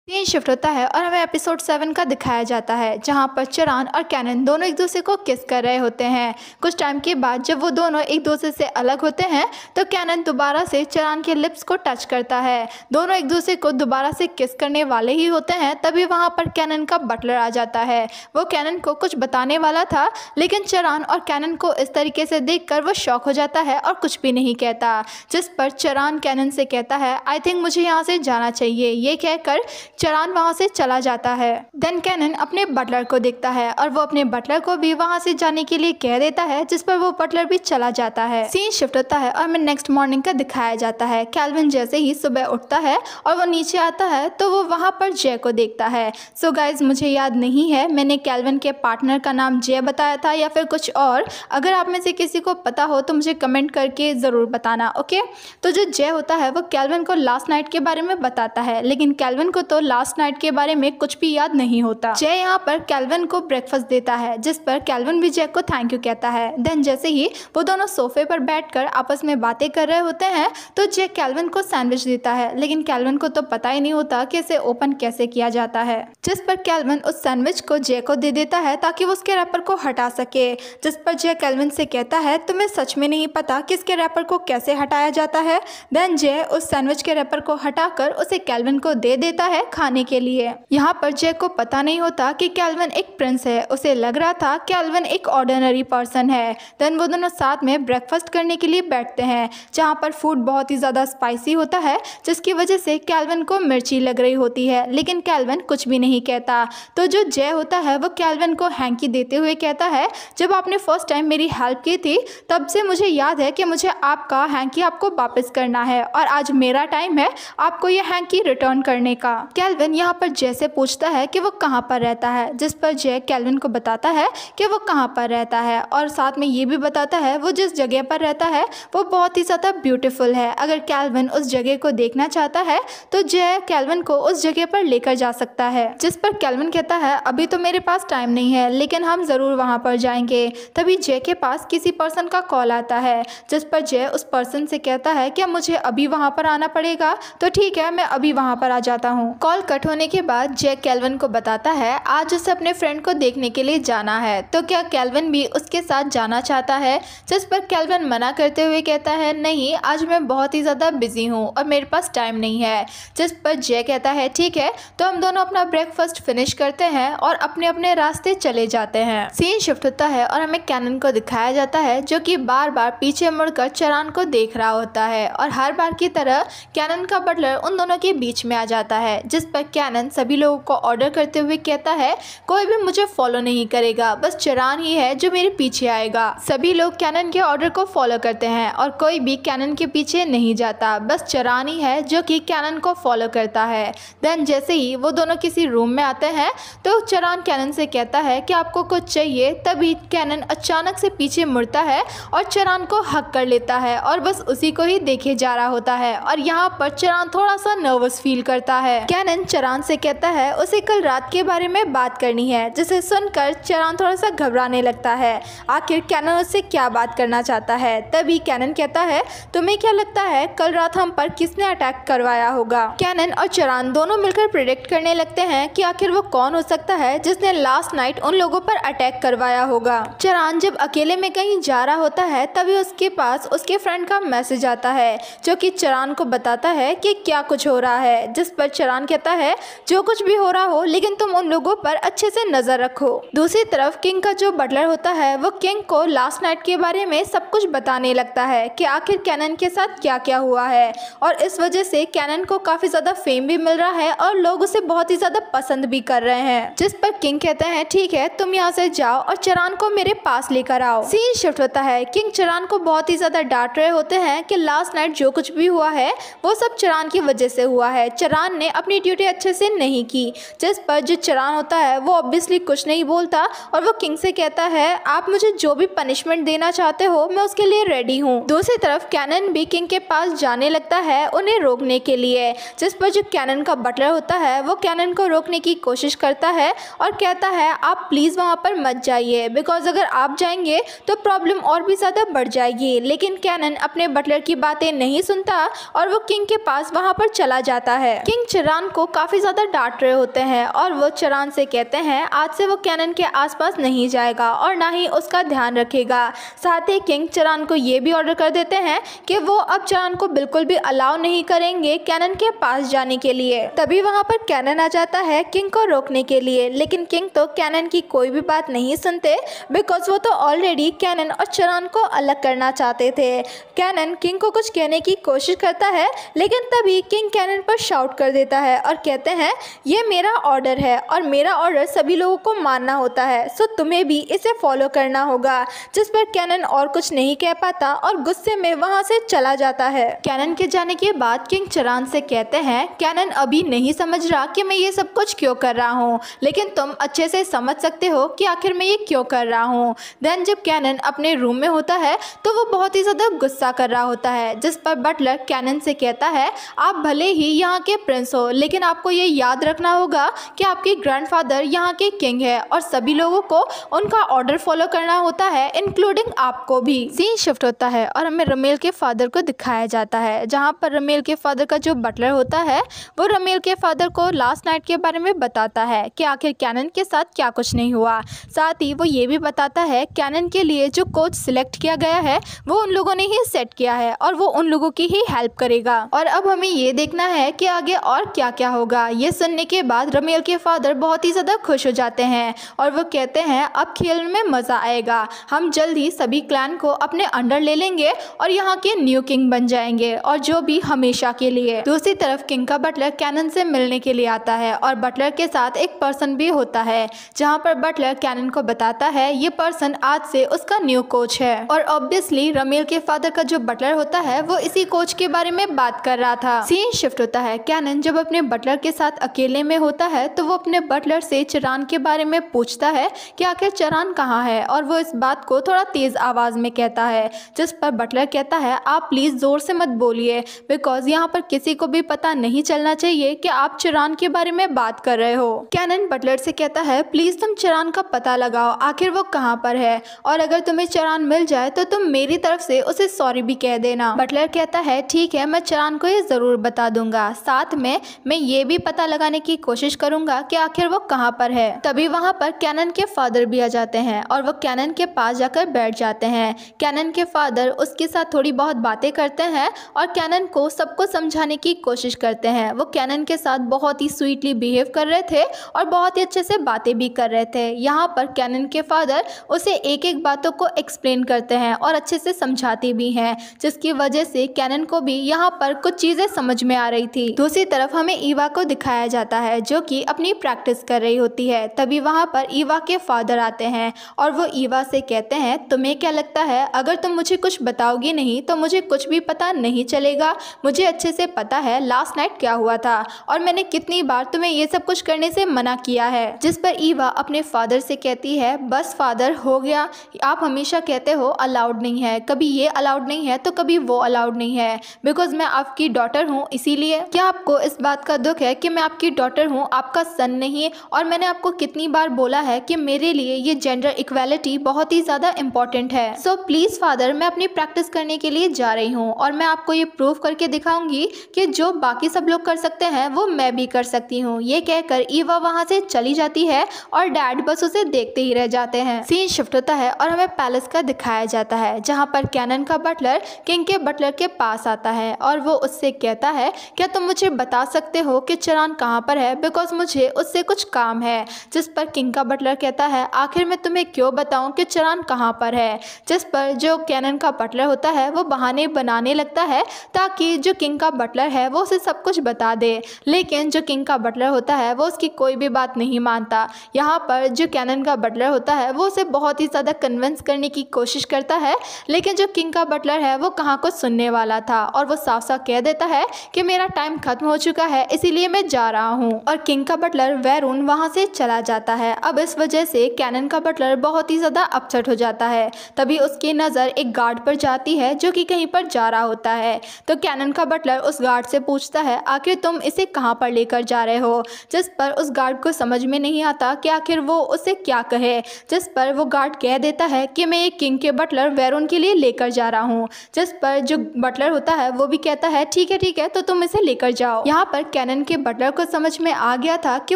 Scene shift होता है और हमें एपिसोड 7 का दिखाया जाता है, जहां पर चरान और कैनन दोनों एक दूसरे को किस कर रहे होते हैं। कुछ टाइम के बाद जब वो दोनों एक दूसरे से अलग होते हैं तो कैनन दोबारा से चरान के लिप्स को टच करता है। दोनों एक दूसरे को दोबारा से किस करने वाले ही होते हैं, तभी वहां पर कैनन का बटलर आ जाता है। वो कैनन को कुछ बताने वाला था, लेकिन चरान और कैनन को इस तरीके से देखकर वो शॉक हो जाता है और कुछ भी नहीं कहता। जिस पर चरान कैनन से कहता है, आई थिंक मुझे यहाँ से जाना चाहिए। ये कहकर चरान वहां से चला जाता है। देन कैनन अपने बटलर को देखता है और वो अपने बटलर को भी वहां से जाने के लिए कह देता है, जिस पर वो बटलर भी चला जाता है। सीन शिफ्ट होता है और हमें नेक्स्ट मॉर्निंग का दिखाया जाता है। कैल्विन जैसे ही सुबह उठता है और वो नीचे आता है तो वो वहां पर जय को देखता है। सो गाइज, मुझे याद नहीं है मैंने कैल्विन के पार्टनर का नाम जय बताया था या फिर कुछ और। अगर आप में से किसी को पता हो तो मुझे कमेंट करके ज़रूर बताना, ओके। तो जो जय होता है वो कैल्विन को लास्ट नाइट के बारे में बताता है, लेकिन कैल्विन को तो लास्ट नाइट के बारे में कुछ भी याद नहीं होता। जय यहाँ पर कैल्विन को ब्रेकफास्ट देता है, जिस पर कैल्विन भी जय को थैंक यू कहता है। देन जैसे ही वो दोनों सोफे पर बैठकर आपस में बातें कर रहे होते हैं तो जय कैल्विन को सैंडविच देता है, लेकिन कैल्विन को तो पता ही नहीं होता कि इसे ओपन कैसे किया जाता है। जिस पर कैल्विन उस सैंडविच को जय को दे देता है ताकि वो उसके रैपर को हटा सके। जिस पर जय कैल्विन से कहता है, तुम्हें सच में नहीं पता कि इसके रैपर को कैसे हटाया जाता है। देन जय उस सैंडविच के रैपर को हटाकर उसे कैल्विन को दे देता है खाने के लिए। यहाँ पर जय को पता नहीं होता कि कैल्विन एक प्रिंस है। उसे लग रहा था कैल्विन एक ऑर्डिनरी पर्सन है। देन वो दोनों साथ में ब्रेकफास्ट करने के लिए बैठते हैं, जहाँ पर फूड बहुत ही ज़्यादा स्पाइसी होता है, जिसकी वजह से कैल्विन को मिर्ची लग रही होती है, लेकिन कैल्विन कुछ भी नहीं कहता। तो जो जय होता है वो कैल्विन को हैंकी देते हुए कहता है, जब आपने फर्स्ट टाइम मेरी हेल्प की थी तब से मुझे याद है कि मुझे आपका हैंकी आपको वापस करना है, और आज मेरा टाइम है आपको ये हैंकी रिटर्न करने का। कैल्विन यहाँ पर जय से पूछता है कि वो कहाँ पर रहता है, जिस पर जय कैल्विन को बताता है कि वो कहाँ पर रहता है, और साथ में ये भी बताता है वो जिस जगह पर रहता है वो बहुत ही ज़्यादा ब्यूटीफुल है। अगर कैल्विन उस जगह को देखना चाहता है तो जय कैल्विन को उस जगह पर लेकर जा सकता है। जिस पर कैल्विन कहता है, अभी तो मेरे पास टाइम नहीं है, लेकिन हम ज़रूर वहाँ पर जाएंगे। तभी जय के पास किसी पर्सन का कॉल आता है, जिस पर जय उस पर्सन से कहता है, क्या मुझे अभी वहाँ पर आना पड़ेगा? तो ठीक है, मैं अभी वहाँ पर आ जाता हूँ। कॉल कट होने के बाद जय कैल्विन को बताता है आज उसे अपने फ्रेंड को देखने के लिए जाना है, तो क्या कैल्विन भी उसके साथ जाना चाहता है। जिस पर कैल्विन मना करते हुए कहता है, नहीं, आज मैं बहुत ही ज़्यादा बिजी हूँ और मेरे पास टाइम नहीं है। जिस पर जय कहता है, ठीक है, तो हम दोनों अपना ब्रेकफास्ट फिनिश करते हैं और अपने अपने रास्ते चले जाते हैं। सीन शिफ्ट होता है और हमें कैनन को दिखाया जाता है, जो कि बार बार पीछे मुड़कर चरान को देख रहा होता है, और हर बार की तरह कैनन का बटलर उन दोनों के बीच में आ जाता है। जिस पर कैनन सभी लोगों को ऑर्डर करते हुए कहता है, कोई भी मुझे फॉलो नहीं करेगा, बस चरान ही है जो मेरे पीछे आएगा। सभी लोग कैनन के ऑर्डर को फॉलो करते हैं और कोई भी कैनन के पीछे नहीं जाता, बस चरान ही है जो कि कैनन को फॉलो करता है। देन जैसे ही वो दोनों किसी रूम में आते हैं तो चरान कैनन से कहता है कि आपको कुछ चाहिए। तभी कैनन अचानक से पीछे मुड़ता है और चरान को हक कर लेता है और बस उसी को ही देखे जा रहा होता है, और यहाँ पर चरान थोड़ा सा नर्वस फील करता है। कैनन चरान से कहता है उसे कल रात के बारे में बात करनी है, जिसे सुनकर चरान थोड़ा सा घबराने लगता है। आखिर कैनन उससे क्या बात करना चाहता है। तभी कैनन कहता है, तुम्हें क्या लगता है कल रात हम पर किसने अटैक करवाया होगा? कैनन और चरान दोनों मिलकर प्रेडिक्ट करने लगते हैं कि आखिर वो कौन हो सकता है जिसने लास्ट नाइट उन लोगों पर अटैक करवाया होगा। चरान जब अकेले में कहीं जा रहा होता है तभी उसके पास उसके फ्रेंड का मैसेज आता है, जो कि चरान को बताता है कि क्या कुछ हो रहा है। जिस पर चरान कहता है, जो कुछ भी हो रहा हो, लेकिन तुम उन लोगों पर अच्छे से नजर रखो। दूसरी तरफ किंग का जो बटलर होता है वो किंग को लास्ट नाइट के बारे में सब कुछ बताने लगता है कि आखिर कैनन के साथ क्या क्या हुआ है, और इस वजह से कैनन को काफी ज्यादा फेम भी मिल रहा है और लोग उसे बहुत ही ज्यादा पसंद भी कर रहे हैं। जिस पर किंग कहते हैं, ठीक है, तुम यहाँ से जाओ और चरान को मेरे पास लेकर आओ। सीन शिफ्ट होता है। किंग चरान को बहुत ही ज्यादा डांट रहे होते हैं कि लास्ट नाइट जो कुछ भी हुआ है वो सब चरान की वजह से हुआ है। चरान ने अपनी ड्यूटी अच्छे से नहीं की। जिस पर जो चरान होता है वो ऑब्वियसली कुछ नहीं बोलता और वो किंग से कहता है, आप मुझे जो भी पनिशमेंट देना चाहते हो मैं उसके लिए रेडी हूँ। दूसरी तरफ कैनन भी किंग के पास जाने लगता है उन्हें रोकने के लिए। जिस पर जो कैनन का बटलर होता है वो कैनन को रोकने की कोशिश करता है और कहता है, आप प्लीज़ वहाँ पर मत जाइए, बिकॉज अगर आप जाएंगे तो प्रॉब्लम और भी ज़्यादा बढ़ जाएगी। लेकिन कैनन अपने बटलर की बातें नहीं सुनता और वो किंग के पास वहाँ पर चला जाता है। किंग चरान को काफ़ी ज़्यादा डांट रहे होते हैं और वो चरान से कहते हैं आज से वो कैनन के आसपास नहीं जाएगा और ना ही उसका ध्यान रखेगा। साथ ही किंग चरान को ये भी ऑर्डर कर देते हैं कि वो अब चरान को बिल्कुल भी अलाउ नहीं करेंगे कैनन के पास जाने के लिए। तभी वहाँ पर कैनन आ जाता है किंग को रोकने के लिए, लेकिन किंग तो कैनन की कोई भी बात नहीं सुनते बिकॉज वो तो ऑलरेडी कैनन और चरान को अलग करना चाहते थे। कैनन किंग को कुछ कहने की कोशिश करता है, लेकिन तभी किंग कैनन पर शाउट कर देता है और कहते हैं ये मेरा ऑर्डर है और मेरा ऑर्डर सभी लोगों को मानना होता है, सो तुम्हें भी इसे फॉलो करना होगा। जिस पर कैनन और कुछ नहीं कह पाता और गुस्से में वहां से चला जाता है। कैनन के जाने के बाद किंग चरान से कहते हैं कैनन अभी नहीं समझ रहा कि मैं ये सब कुछ क्यों कर रहा हूँ, लेकिन तुम अच्छे से समझ सकते हो कि आखिर मैं ये क्यों कर रहा हूँ। देन जब कैनन अपने रूम में होता है तो वो बहुत ही ज़्यादा गुस्सा कर रहा होता है, जिस पर बटलर कैनन से कहता है आप भले ही यहाँ के प्रिंस हो, लेकिन आपको ये याद रखना होगा कि आपके ग्रैंडफादर यहाँ के किंग है और सभी लोगों को उनका ऑर्डर फॉलो करना होता है, इंक्लूडिंग आपको भी। सीन शिफ्ट होता है और हमें रमेल के फादर को दिखाया जाता है, जहाँ पर रमेल के फादर का जो बटलर होता है वो रमेल के फादर को लास्ट नाइट के बारे में बताता है कि आखिर कैनन के साथ क्या कुछ नहीं हुआ। साथ ही वो ये भी बताता है कैनन के लिए जो कोच सिलेक्ट किया गया है वो उन लोगों ने ही सेट किया है और वो उन लोगों की ही हेल्प करेगा। और अब हमें ये देखना है कि आगे और क्या क्या होगा। ये सुनने के बाद रमेल के फादर बहुत ही ज़्यादा खुश हो जाते हैं और वो कहते हैं अब खेल में मज़ा आएगा, हम जल्द ही सभी क्लैन को अपने अंडर ले लेंगे और यहाँ के न्यू किंग बन जाएंगे और जो भी हमेशा के लिए। दूसरी तरफ किंग का बटलर कैनन से मिलने के लिए आता है और बटलर के साथ एक पर्सन भी होता है, जहाँ पर बटलर कैनन को बताता है ये पर्सन आज से उसका न्यू कोच है। और ऑब्वियसली रमेल के फादर का जो बटलर होता है वो इसी कोच के बारे में बात कर रहा था। सीन शिफ्ट होता है, कैनन जब अपने बटलर के साथ अकेले में होता है तो वो अपने बटलर से चरान के बारे में पूछता है कि आखिर चरान कहाँ है, और वो इस बात को थोड़ा तेज आवाज में कहता है, जिस पर बटलर कहता है आप प्लीज जोर से मत बोलिए बिकॉज यहाँ पर किसी को भी पता नहीं चलना चाहिए कि आप चरान के बारे में बात कर रहे हो। कैनन बटलर से कहता है प्लीज तुम चरान का पता लगाओ, आखिर वो कहाँ पर है, और अगर तुम्हें चरान मिल जाए तो तुम मेरी तरफ से उसे सॉरी भी कह देना। बटलर कहता है ठीक है, मैं चरान को ये जरूर बता दूंगा, साथ में मैं ये भी पता लगाने की कोशिश करूंगा कि आखिर वो कहाँ पर है। तभी वहाँ पर कैनन के फादर भी आ जाते हैं और वो कैनन के पास जाकर बैठ जाते हैं। कैनन के फादर उसके साथ थोड़ी बहुत बातें करते हैं और कैनन को सबको समझाने की कोशिश करते हैं। वो कैनन के साथ बहुत ही स्वीटली बिहेव कर रहे थे और बहुत ही अच्छे से बातें भी कर रहे थे। यहाँ पर कैनन के फादर उसे एक एक बातों को एक्सप्लेन करते हैं और अच्छे से समझाते भी हैं, जिसकी वजह से कैनन को भी यहाँ पर कुछ चीज़ें समझ में आ रही थी। दूसरी तरफ हमें ईवा को दिखाया जाता है जो कि अपनी प्रैक्टिस कर रही होती है। तभी वहाँ पर ईवा के फादर आते हैं और वो ईवा से कहते हैं तुम्हें क्या लगता है अगर तुम मुझे कुछ बताओगी नहीं तो मुझे कुछ भी पता नहीं चलेगा। मुझे अच्छे से पता है लास्ट नाइट क्या हुआ था और मैंने कितनी बार तुम्हें ये सब कुछ करने से मना किया है। जिस पर ईवा अपने फादर से कहती है बस फादर हो गया, आप हमेशा कहते हो अलाउड नहीं है, कभी ये अलाउड नहीं है तो कभी वो अलाउड नहीं है, बिकॉज मैं आपकी डॉटर हूँ इसीलिए। क्या आपको इस बात का दुख है कि मैं आपकी डॉटर हूँ, आपका सन नहीं? और मैंने आपको कितनी बार बोला है कि मेरे लिए ये जेंडर इक्वालिटी बहुत ही ज़्यादा इंपॉर्टेंट है। सो प्लीज़ फादर, मैं अपनी प्रैक्टिस करने के लिए जा रही हूँ और मैं आपको ये प्रूव करके दिखाऊंगी कि जो बाकी सब लोग कर सकते हैं वो मैं भी कर सकती हूँ। ये कहकर ईवा वहाँ से चली जाती है और डैड बस उसे देखते ही रह जाते हैं। सीन शिफ्ट होता है और हमें पैलेस का दिखाया जाता है, जहाँ पर कैनन का बटलर किंग के बटलर के पास आता है और वो उससे कहता है क्या तुम मुझे बता सकते हो कि चरान कहाँ पर है, बिकॉज मुझे उससे कुछ काम है। जिस पर किंग का बटलर कहता है आखिर मैं तुम्हें क्यों बताऊं कि चरान कहाँ पर है। जिस पर जो कैनन का बटलर होता है वो बहाने बनाने लगता है ताकि जो किंग का बटलर है वो उसे सब कुछ बता दे, लेकिन जो किंग का बटलर होता है वो उसकी कोई भी बात नहीं मानता। यहाँ पर जो कैनन का बटलर होता है वो उसे बहुत ही ज़्यादा कन्विंस करने की कोशिश करता है, लेकिन जो किंग का बटलर है वो कहाँ कुछ सुनने वाला था और वो साफ साफ कह देता है कि मेरा टाइम खत्म हो चुका है इसीलिए मैं जा रहा हूँ। और किंग का बटलर वैरून वहाँ से चला जाता है। अब इस वजह से कैनन का बटलर बहुत ही ज़्यादा अपसेट हो जाता है। तभी उसकी नज़र एक गार्ड पर जाती है जो कि कहीं पर जा रहा होता है। तो कैनन का बटलर उस गार्ड से पूछता है आखिर तुम इसे कहाँ पर लेकर जा रहे हो। जिस पर उस गार्ड को समझ में नहीं आता कि आखिर वो उसे क्या कहे। जिस पर वो गार्ड कह देता है कि मैं एक किंग के बटलर वैरून के लिए लेकर जा रहा हूँ। जिस पर जो बटलर होता है वो भी कहता है ठीक है तो तुम इसे लेकर जाओ। यहाँ पर कैनन के बटलर को समझ में आ गया था कि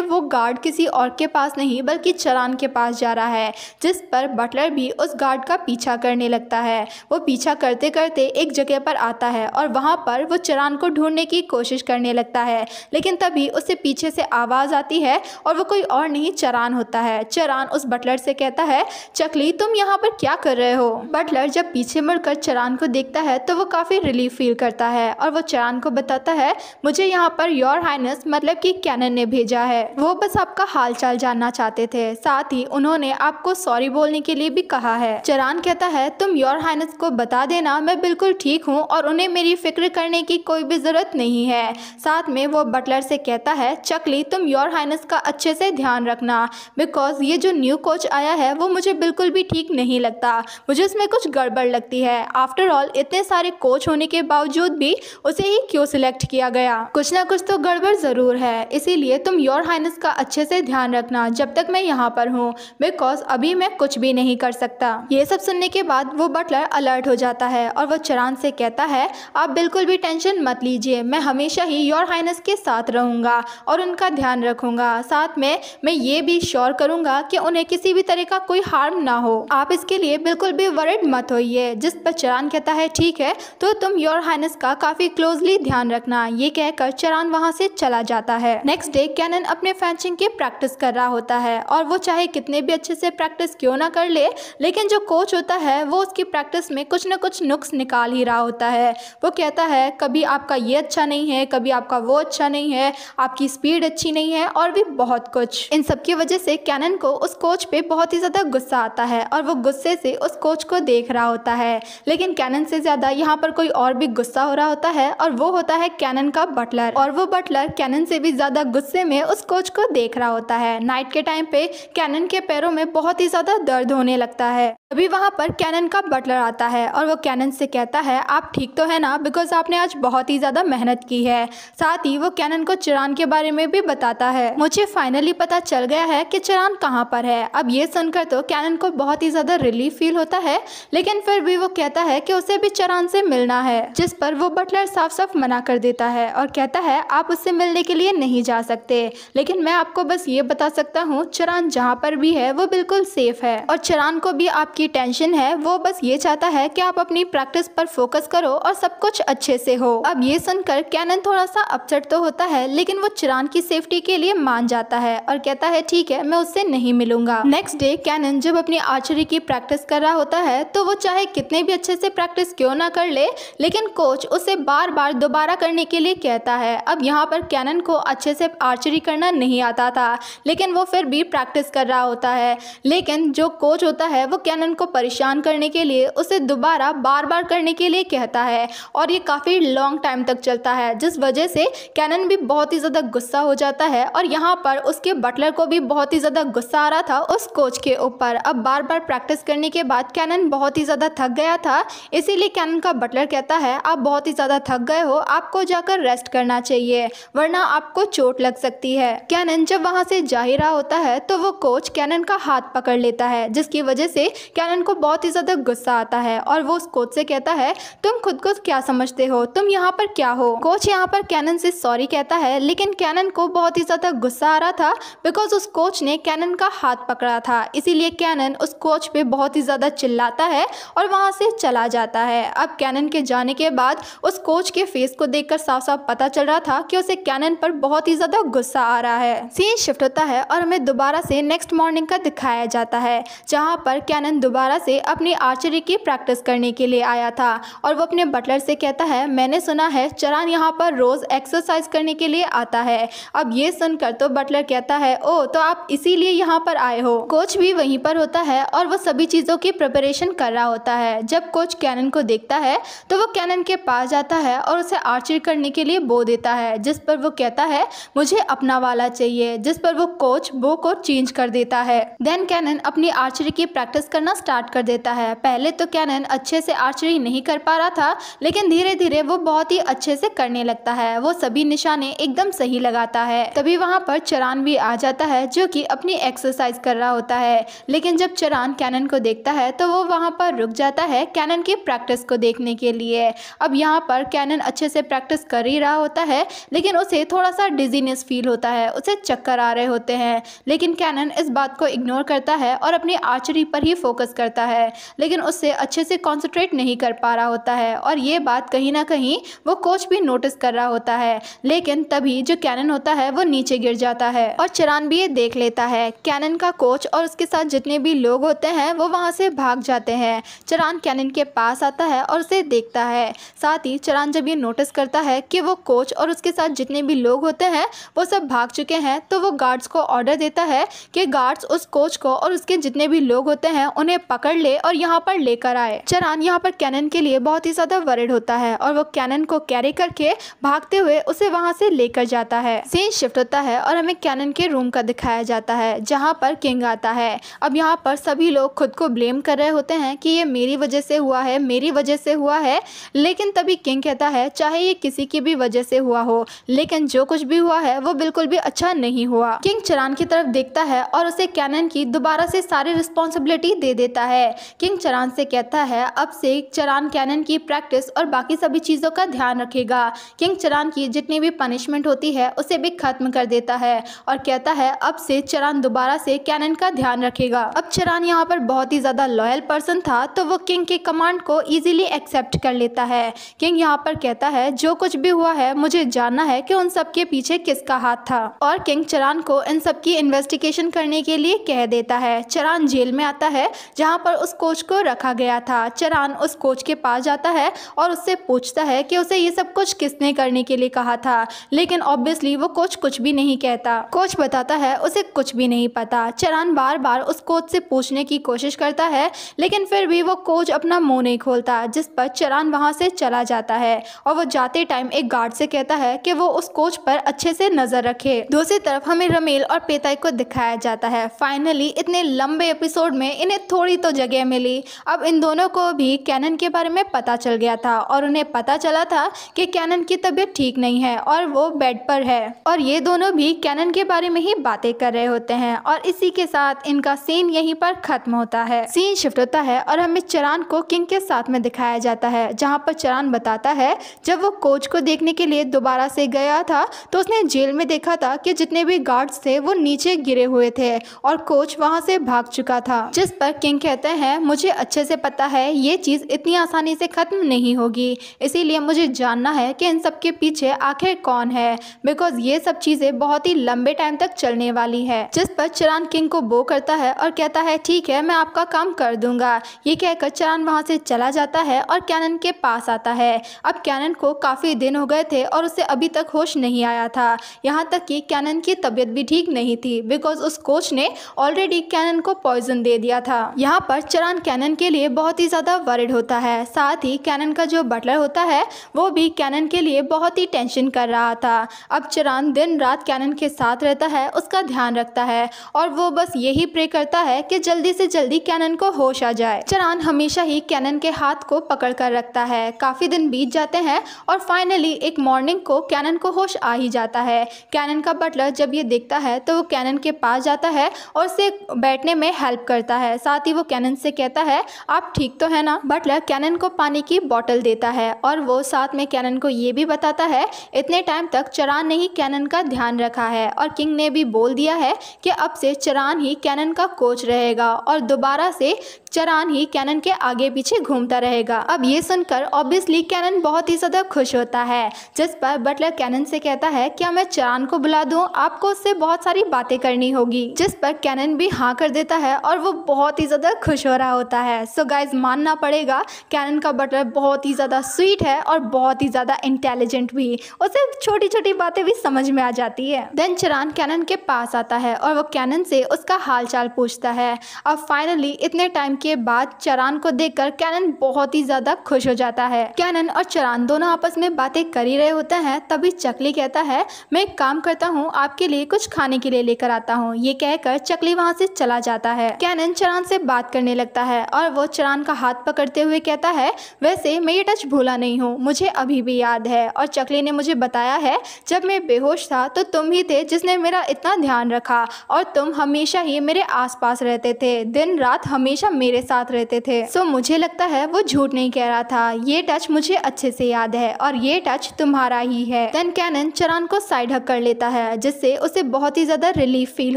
वो गार्ड किसी और के पास नहीं बल्कि चरान के पास जा रहा है, जिस पर बटलर भी उस गार्ड का पीछा करने लगता है। वो पीछा करते करते एक जगह पर आता है और वहाँ पर वो चरान को ढूंढने की कोशिश करने लगता है, लेकिन तभी उससे पीछे से आवाज़ आती है और वो कोई और नहीं चरान होता है। चरान उस बटलर से कहता है, चकली तुम यहाँ पर क्या कर रहे हो? बटलर जब पीछे मुड़कर चरान को देखता है तो वो काफ़ी रिलीफ फील करता है और वो चरान को बताता है, मुझे यहाँ पर योर हाइनेस मतलब कि कैनन ने भेजा है। वो बस आपका हालचाल जानना चाहते थे, साथ ही उन्होंने आपको सॉरी बोलने के लिए भी कहा है। चरान कहता है, तुम योर हाइनेस को बता देना मैं बिल्कुल ठीक हूँ और उन्हें मेरी फिक्र करने की कोई भी ज़रूरत नहीं है। साथ में वो बटलर से कहता है, चकली तुम योर हाइनेस का अच्छे से ध्यान रखना, बिकॉज ये जो न्यू कोच आया है वो मुझे बिल्कुल भी ठीक नहीं लगता, मुझे उसमें कुछ गड़बड़ लगती है। आफ्टर ऑल इतने सारे कोच होने के बावजूद भी उसे ही क्यों सिलेक्ट किया गया? कुछ ना कुछ तो गड़बड़ ज़रूर है, इसीलिए तुम योर हाइनेस का अच्छे से ध्यान रखना जब तक मैं यहाँ पर हूँ, बिकॉज अभी मैं कुछ भी नहीं कर सकता। ये सब सुनने के बाद वो बटलर अलर्ट हो जाता है और वो चरान से कहता है, आप बिल्कुल भी टेंशन मत लीजिए, मैं हमेशा ही योर हाइनेस के साथ रहूँगा और उनका ध्यान रखूँगा। साथ में मैं ये भी श्योर करूँगा कि उन्हें किसी भी तरह का कोई हार्म ना हो, आप इसके लिए बिल्कुल भी वरिड मत होइए। जिस पर चरान कहता है, ठीक है तो तुम योर हाइनेस का काफ़ी क्लोजली ध्यान रखना। ये कहकर चरान वहाँ से चला जाता है। नेक्स्ट डे कैनन अपने फेंसिंग की प्रैक्टिस कर रहा होता है और वो चाहे कितने भी अच्छे से प्रैक्टिस क्यों ना कर ले, लेकिन जो कोच होता है वो उसकी प्रैक्टिस में कुछ न कुछ नुक्स निकाल ही रहा होता है। वो कहता है, कभी आपका ये अच्छा नहीं है, कभी आपका वो अच्छा नहीं है, आपकी स्पीड अच्छी नहीं है और भी बहुत कुछ। इन सब की वजह से कैनन को उस कोच पे बहुत ही ज़्यादा गुस्सा आता है और वो गुस्से से उस कोच को देख रहा होता है, लेकिन कैनन से ज़्यादा यहाँ पर कोई और भी गुस्सा हो रहा होता है और वो होता है कैनन का बटलर। और वो बटलर कैनन से भी ज़्यादा गुस्से में उस कोच को देख रहा होता है। नाइट के टाइम पे कैनन के पैरों में बहुत ही ज़्यादा दर्द होने लगता है। अभी वहाँ पर कैनन का बटलर आता है और वो कैनन से कहता है, आप ठीक तो है ना, बिकॉज आपने आज बहुत ही ज़्यादा मेहनत की है। साथ ही वो कैनन को चरान के बारे में भी बताता है, मुझे फाइनली पता चल गया है कि चरान कहाँ पर है। अब ये सुनकर तो कैनन को बहुत ही ज़्यादा रिलीफ फील होता है, लेकिन फिर भी वो कहता है कि उसे भी चरान से मिलना है, जिस पर वो बटलर साफ साफ मना कर देता है और कहता है, आप उससे मिलने के लिए नहीं जा सकते, लेकिन मैं आपको बस ये बता सकता हूँ चरान जहाँ पर भी है वो बिल्कुल सेफ है और चरान को भी आपकी टेंशन है, वो बस ये चाहता है कि आप अपनी प्रैक्टिस पर फोकस करो और सब कुछ अच्छे से हो। अब ये सुनकर कैनन थोड़ा सा अपसेट तो होता है, लेकिन वो चरान की सेफ्टी के लिए मान जाता है और कहता है, ठीक है मैं उससे नहीं मिलूंगा। नेक्स्ट डे कैनन जब अपनी आर्चरी की प्रैक्टिस कर रहा होता है तो वो चाहे कितने भी अच्छे से प्रैक्टिस क्यों ना कर ले, लेकिन कोच उसे बार बार दोबारा करने के लिए कहता है। अब यहाँ पर कैनन को अच्छे से आर्चरी करना नहीं आता था, लेकिन वो फिर भी प्रैक्टिस कर रहा होता है, लेकिन जो कोच होता है वो कैनन को परेशान करने के लिए उसे दोबारा बार बार करने के लिए कहता है और ये काफ़ी लॉन्ग टाइम तक चलता है, जिस वजह से कैनन भी बहुत ही ज़्यादा गुस्सा हो जाता है और यहाँ पर उसके बटलर को भी बहुत ही ज़्यादा गुस्सा आ रहा था उस कोच के ऊपर। अब बार बार प्रैक्टिस करने के बाद कैनन बहुत ही ज़्यादा थक गया था, इसीलिए कैनन का बटलर कहता है, आप बहुत ही ज़्यादा थक गए हो, आपको जाकर रेस्ट करना चाहिए वरना आपको चोट लग सकती है। कैनन जब वहाँ से जा ही रहा होता है तो वो कोच कैनन का हाथ पकड़ लेता है, जिसकी वजह से कैनन को बहुत ही ज़्यादा गुस्सा आता है और वो उस कोच से कहता है, तुम खुद को क्या समझते हो, तुम यहाँ पर क्या हो? कोच यहाँ पर कैनन से सॉरी कहता है, लेकिन कैनन को बहुत ही ज़्यादा गुस्सा आ रहा था बिकॉज उस कोच ने कैनन का हाथ पकड़ा था, इसीलिए कैनन उस कोच पे बहुत ही ज़्यादा चिल्लाता है और वहाँ से चला जाता है। अब कैनन के जाने के बाद उस कोच के फेस को देखकर साफ साफ पता चल रहा था कि उसे कैनन पर बहुत ही ज़्यादा गुस्सा आ रहा है। सीन शिफ्ट होता है और हमें दोबारा से नेक्स्ट मॉर्निंग का दिखाया जाता है, जहाँ पर कैनन दोबारा से अपनी आर्चरी की प्रैक्टिस करने के लिए आया था और वो अपने बटलर से कहता है, मैंने सुना है चरान यहाँ पर रोज़ एक्सरसाइज करने के लिए आता है। अब ये सुनकर तो बटलर कहता है, ओ तो आप इसीलिए यहाँ पर आए हो। कोच भी वहीं पर होता है और वो सभी चीज़ों की प्रिपरेशन कर रहा होता है। जब कोच कैनन को देखता है तो वो कैनन के पास जाता है और उसे आर्चरी करने के लिए बो देता है, जिस पर वो कहता है, मुझे अपना वाला चाहिए, जिस पर वो कोच बो को चेंज कर देता है। देन कैनन अपनी आर्चरी की प्रैक्टिस करना स्टार्ट कर देता है। पहले तो कैनन अच्छे से आर्चरी नहीं कर पा रहा था, लेकिन धीरे धीरे वो बहुत ही अच्छे से करने लगता है। वो सभी निशाने एकदम सही लगाता है। तभी वहाँ पर चरान भी आ जाता है जो कि अपनी एक्सरसाइज कर रहा होता है। लेकिन जब चरान कैनन को देखता है तो वो वहाँ पर रुक जाता है कैनन की प्रैक्टिस को देखने के लिए। अब यहाँ पर कैनन अच्छे से प्रैक्टिस कर ही रहा होता है, लेकिन उसे थोड़ा सा डिजीनेस फील होता है, उसे चक्कर आ रहे होते हैं। लेकिन कैनन इस बात को इग्नोर करता है और अपनी आर्चरी पर ही फोकस करता है, लेकिन उससे अच्छे से कॉन्सेंट्रेट नहीं कर पा रहा होता है। और ये बात कहीं ना कहीं वो कोच भी नोटिस कर रहा होता है। लेकिन तभी जो कैनन होता है वो नीचे गिर जाता है और चरान भी ये देख लेता है। कैनन का कोच और उसके साथ जितने भी लोग होते हैं वो वहाँ से भाग जाते हैं। चरान कैनन के पास आता है और उसे देखता है। साथ ही चरान जब ये नोटिस करता है कि वो कोच और उसके साथ जितने भी लोग होते हैं वो सब भाग चुके हैं, तो वो गार्ड्स को ऑर्डर देता है कि गार्ड्स उस कोच को और उसके जितने भी लोग होते हैं उन्हें पकड़ ले और यहाँ पर लेकर आए। चरान यहाँ पर कैनन के लिए बहुत ही ज्यादा वरिड होता है और वो कैनन को कैरी करके भागते हुए उसे वहाँ से लेकर जाता है। सीन शिफ्ट होता है और हमें कैनन के रूम का दिखाया जाता है जहाँ पर किंग आता है। अब यहाँ पर सभी लोग खुद को ब्लेम कर रहे होते हैं कि ये मेरी वजह से हुआ है, मेरी वजह से हुआ है। लेकिन तभी किंग कहता है चाहे ये किसी की भी वजह से हुआ हो, लेकिन जो कुछ भी हुआ है वो बिल्कुल भी अच्छा नहीं हुआ। किंग चरान की तरफ देखता है और उसे कैनन की दोबारा से सारी रिस्पॉन्सिबिलिटी दे देता है। किंग चरान से कहता है अब से चरान कैनन की प्रैक्टिस और बाकी सभी चीज़ों का ध्यान रखेगा। किंग चरान की जितनी भी पनिशमेंट होती है उसे भी खत्म कर देता है और कहता है अब से चरान दोबारा से कैनन का ध्यान रखेगा। अब चरान यहाँ पर बहुत ही ज़्यादा लॉयल पर्सन था, तो वो किंग के कमांड को ईजिली एक्सेप्ट कर लेता है। किंग यहाँ पर कहता है जो कुछ भी हुआ है मुझे जानना है कि उन सब के पीछे किसका हाथ था, और किंग चरान को इन सब की इन्वेस्टिगेशन करने के लिए कह देता है। चरान जेल में आता है जहाँ पर उस कोच को रखा गया था। चरान उस कोच के पास जाता है और उससे पूछता है कि उसे ये सब कुछ किसने करने के लिए कहा था, लेकिन ऑब्वियसली वो कोच कुछ भी नहीं कहता। कोच बताता है उसे कुछ भी नहीं पता। चरान बार बार उस कोच से पूछने की कोशिश करता है, लेकिन फिर भी वो कोच अपना मुंह नहीं खोलता, जिस पर चरान वहां से चला जाता है और वो जाते टाइम एक गार्ड से कहता है कि वो उस कोच पर अच्छे से नजर रखे। दूसरी तरफ हमें रमेल और पेताई को दिखाया जाता है। फाइनली इतने लंबे एपिसोड में इन्हें थोड़ी तो जगह मिली। अब इन दोनों को भी कैनन के बारे में पता चल गया था और उन्हें पता चला था कि कैनन की तबीयत ठीक नहीं है और वो बेड पर है, और ये दोनों भी कैनन के बारे में ही बातें कर रहे होते हैं। और इसी के साथ इनका सीन यहीं पर खत्म होता है। सीन शिफ्ट होता है और हमें चरान को किंग के साथ में दिखाया जाता है, जहाँ पर चरान बताता है जब वो कोच को देखने के लिए दोबारा से गया था तो उसने जेल में देखा था कि जितने भी गार्ड्स थे वो नीचे गिरे हुए थे और कोच वहां से भाग चुका था। जिस पर किंग कहते हैं मुझे अच्छे से पता है ये चीज इतनी आसानी से खत्म नहीं होगी, इसीलिए मुझे जानना है कि इन सब के पीछे आखिर कौन है, बिकॉज ये सब चीजें बहुत ही लंबे टाइम तक चलने वाली है। जिस पर चरान किंग को बो करता है और कहता है ठीक है मैं आपका काम कर दूंगा। ये कहकर चरान वहां से चला जाता है और कैनन के पास आता है। अब कैनन को काफी दिन हो गए थे और उसे अभी तक होश नहीं आया था, यहाँ तक कि कैनन की तबीयत भी ठीक नहीं थी, बिकॉज उस कोच ने ऑलरेडी कैनन को पॉइजन दे दिया था। यहाँ पर चरान कैनन के लिए बहुत ही ज्यादा वरिड होता है। साथ ही कैनन का जो बटलर होता है वो भी कैनन के लिए बहुत ही टेंशन कर रहा था। अब चरान दिन रात कैनन के साथ रहता है, उसका ध्यान रखता है और वो बस यही प्रे करता है कि जल्दी से जल्दी कैनन को होश आ जाए। चरान हमेशा ही कैनन के हाथ को पकड़ कर रखता है। काफी दिन बीत जाते हैं और फाइनली एक मॉर्निंग को कैनन को होश आ ही जाता है। कैनन का बटलर जब ये देखता है तो वो कैनन के पास जाता है और उसे बैठने में हेल्प करता है। साथ ही वो कैनन से कहता है आप ठीक तो है ना। बटलर कैनन को पानी की बोतल देता है और वो साथ में कैनन को ये भी बताता है इतने टाइम तक चरान ने ही कैनन का ध्यान रखा है और किंग ने भी बोल दिया है कि अब से चरान ही कैनन का कोच रहेगा और दोबारा से चरान ही कैनन के आगे पीछे घूमता रहेगा। अब ये सुनकर ऑब्वियसली कैनन बहुत ही ज्यादा खुश होता है, जिस पर बटलर कैनन से कहता है क्या मैं चरान को बुला दूं, आपको उससे बहुत सारी बातें करनी होगी। जिस पर कैनन भी हाँ कर देता है और वो बहुत ही ज्यादा खुश हो रहा होता है। सो गाइज मानना पड़ेगा कैनन का बटलर बहुत ही ज्यादा स्वीट है और बहुत ही ज्यादा इंटेलिजेंट भी, उसे छोटी छोटी बातें भी समझ में आ जाती है। देन चरान कैनन के पास आता है और वो कैनन से उसका हाल चाल पूछता है। अब फाइनली इतने टाइम के बाद चरान को देखकर कैनन बहुत ही ज्यादा खुश हो जाता है। कैनन और चरान दोनों आपस में बातें कर ही रहे होते हैं, तभी चकली कहता है मैं एक काम करता हूँ आपके लिए कुछ खाने के लिए लेकर आता हूँ। ये कहकर चकली वहाँ से चला जाता है। कैनन चरान से बात करने लगता है और वो चरान का हाथ पकड़ते हुए कहता है, वैसे मैं ये टच भूला नहीं हूँ, मुझे अभी भी याद है और चकली ने मुझे बताया है जब मैं बेहोश था तो तुम ही थे जिसने मेरा इतना ध्यान रखा और तुम हमेशा ही मेरे आसपास रहते थे, दिन रात हमेशा मेरे साथ रहते थे। सो मुझे लगता है वो झूठ नहीं कह रहा था, ये टच मुझे अच्छे से याद है और ये टच तुम्हारा ही है। देन कैनन चरान को साइड हग कर लेता है जिससे उसे बहुत ही ज्यादा रिलीफ फील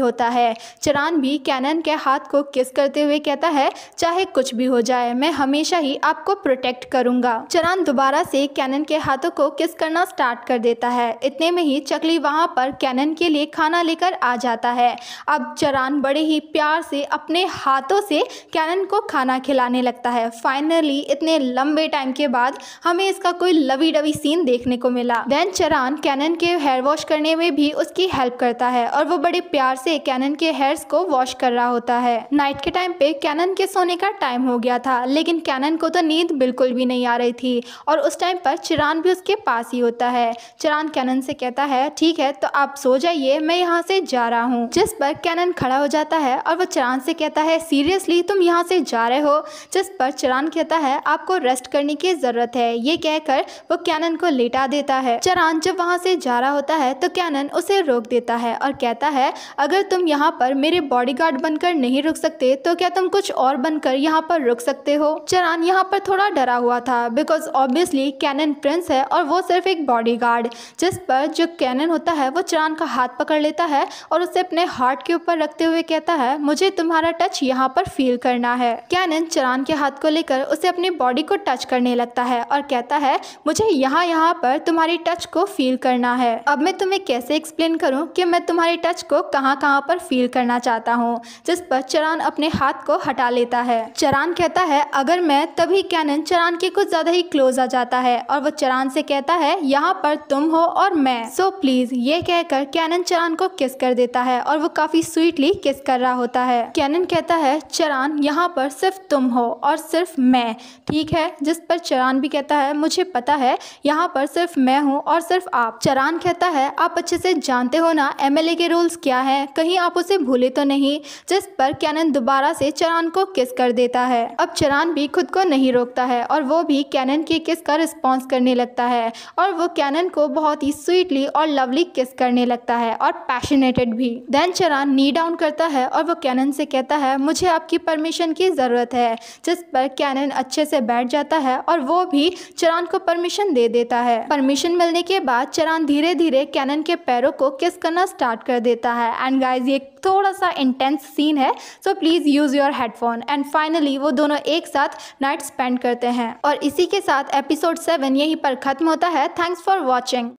होता है। चरान भी कैनन के हाथ को किस करते हुए कहता है, चाहे कुछ भी हो जाए मैं हमेशा ही आपको प्रोटेक्ट करूंगा। चरान दोबारा से कैनन के हाथों को किस करना स्टार्ट कर देता है। इतने में ही चकली वहां पर कैनन के लिए खाना लेकर आ जाता है। अब चरान बड़े ही प्यार से अपने हाथों से कैनन को खाना खिलाने लगता है। फाइनली इतने लंबे टाइम के बाद हमें इसका कोई लवी डवी सीन देखने को मिला। देन चरान कैनन के हेयर वॉश करने में भी उसकी हेल्प करता है और वो बड़े प्यार से कैनन के हेयर्स को वॉश कर रहा होता है। नाइट के टाइम पे कैनन के सोने का टाइम हो गया था लेकिन कैनन को तो नींद बिल्कुल भी नहीं आ रही थी और उस टाइम पर चरान भी उसके पास ही होता है। चरान कैनन से कहता है, ठीक है तो आप सो जाइए, मैं यहाँ से जा रहा हूँ। जिस पर कैनन खड़ा हो जाता है और वो चरान से कहता है, सीरियसली तुम यहाँ से जा रहे हो? जिस पर चरान कहता है, आपको रेस्ट करने की जरूरत है। ये कहकर वो कैनन को लेटा देता है। चरान जब वहाँ से जा रहा होता है तो कैनन उसे रोक देता है और कहता है, अगर तुम यहाँ पर मेरे बॉडीगार्ड बनकर नहीं रुक सकते तो क्या तुम कुछ और बनकर यहाँ पर रुक सकते हो? चरान यहाँ पर थोड़ा डरा हुआ था बिकॉज ऑब्वियसली कैनन प्रिंस है और वो सिर्फ एक बॉडीगार्ड। जिस पर जो कैनन होता है वो चरान का हाथ पकड़ लेता है और उसे अपने हार्ट के ऊपर रखते हुए कहता है, मुझे तुम्हारा टच यहाँ पर फील करना है। कैनन चरान के हाथ को लेकर उसे अपनी बॉडी को टच करने लगता है और कहता है, मुझे यहाँ पर तुम्हारी टच को फील करना है। अब मैं तुम्हें कैसे एक्सप्लेन करूँ कि मैं तुम्हारी टच को कहाँ पर फील करना चाहता हूँ। जिस पर चरान अपने हाथ को हटा लेता है। चरान कहता है, अगर मैं, तभी कैनन चरान के कुछ ज्यादा ही क्लोज आ जाता है और वो चरान से कहता है, यहाँ पर तुम हो और मैं, सो प्लीज। ये कहकर कैनन चरान को किस कर देता है और वो काफी स्वीटली किस कर रहा होता है। कैनन कहता है, चरान यहाँ पर सिर्फ तुम हो और सिर्फ मैं, ठीक है? जिस पर चरान भी कहता है, मुझे पता है यहाँ पर सिर्फ मैं हूँ और सिर्फ आप। चरान कहता है, आप अच्छे से जानते हो ना MLA के रूल्स क्या हैं, कहीं आप उसे भूले तो नहीं? जिस पर कैनन दोबारा से चरान को किस कर देता है। अब चरान भी खुद को नहीं रोकता है और वो भी कैनन के किस का रिस्पॉन्स करने लगता है और वो कैनन को बहुत ही स्वीटली और लवली किस करने लगता है और पैशनेटेड भी। देन चरान नी डाउन करता है और वो कैनन से कहता है, मुझे आपकी परमिशन की जरूरत है। जिस पर कैनन अच्छे से बैठ जाता है और वो भी चरान को परमिशन दे देता है। परमिशन मिलने के बाद चरान धीरे धीरे कैनन के पैरों को किस करना स्टार्ट कर देता है। एंड गाइज ये थोड़ा सा इंटेंस सीन है, so please use your headphone. And finally वो दोनों एक साथ नाइट स्पेंड करते हैं और इसी के साथ एपिसोड 7 यहीं पर खत्म होता है। Thanks for watching.